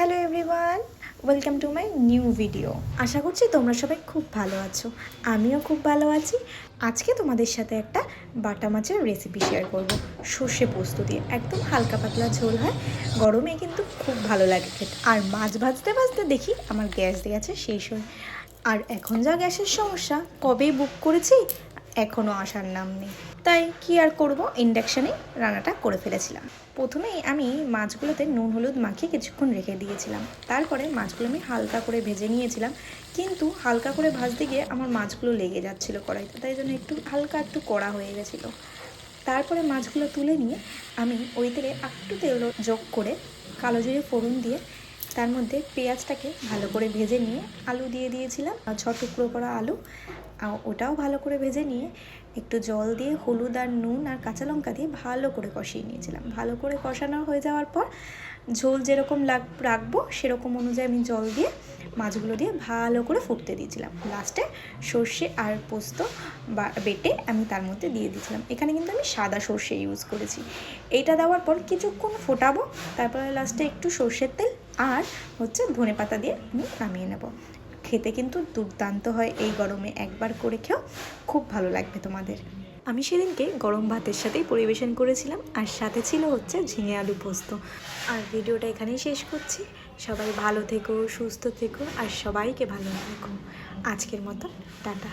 Hello everyone, welcome to my new video. আশা করছি তোমরা সবাই খুব ভালো আছো, আমিও খুব ভালো আছি। আজকে তোমাদের সাথে একটা বাটা মাছের রেসিপি শেয়ার করব, সর্ষে পোস্ত দিয়ে। একদম হালকা পাতলা ঝোল হয়, গরমে কিন্তু খুব ভালো লাগে খেতে। আর মাছ ভাজতে ভাজতে দেখি আমার গ্যাস দিয়ে আছে শেষ হয়। আর এখন যা গ্যাসের সমস্যা, কবে বুক করেছি এখনও আসার নাম নেই। তাই কি আর করব, ইন্ডাকশানেই রান্নাটা করে ফেলেছিলাম। প্রথমেই আমি মাছগুলোতে নুন হলুদ মাখিয়ে কিছুক্ষণ রেখে দিয়েছিলাম। তারপরে মাছগুলো আমি হালকা করে ভেজে নিয়েছিলাম, কিন্তু হালকা করে ভাজতে গিয়ে আমার মাছগুলো লেগে যাচ্ছিলো কড়াইতে, তাই জন্য একটু কড়া হয়ে গেছিলো। তারপরে মাছগুলো তুলে নিয়ে আমি ওই তেলে একটু তেল যোগ করে কালো জিরে ফোড়ন দিয়ে তার মধ্যে পেঁয়াজটাকে ভালো করে ভেজে নিয়ে আলু দিয়ে দিয়েছিলাম, 6 টুকরো করা আলু। ওটাও ভালো করে ভেজে নিয়ে একটু জল দিয়ে হলুদ আর নুন আর কাঁচা লঙ্কা দিয়ে ভালো করে কষিয়ে নিয়েছিলাম। ভালো করে কষানো হয়ে যাওয়ার পর ঝোল যেরকম রাখবো সেরকম অনুযায়ী আমি জল দিয়ে মাছগুলো দিয়ে ভালো করে ফুটতে দিয়েছিলাম। লাস্টে সর্ষে আর পোস্ত বেটে আমি তার মধ্যে দিয়ে দিয়েছিলাম। এখানে কিন্তু আমি সাদা সর্ষে ইউজ করেছি। এইটা দেওয়ার পর কিছুক্ষণ ফোটাবো, তারপরে লাস্টে একটু সর্ষের তেল আর ধনেপাতা দিয়ে আমি নামিয়ে নেব। খেতে কিন্তু দুর্দান্ত হয়, এই গরমে একবার করে খেও, খুব ভালো লাগবে তোমাদের। আমি সেদিনকে গরম ভাতের সাথেই পরিবেশন করেছিলাম, আর সাথে ছিল ঝিঙে আলু পোস্ত। আর ভিডিওটা এখানেই শেষ করছি। সবাই ভালো থেকো, সুস্থ থেকো, আর সবাইকে ভালো থেকো। আজকের মতো টাটা।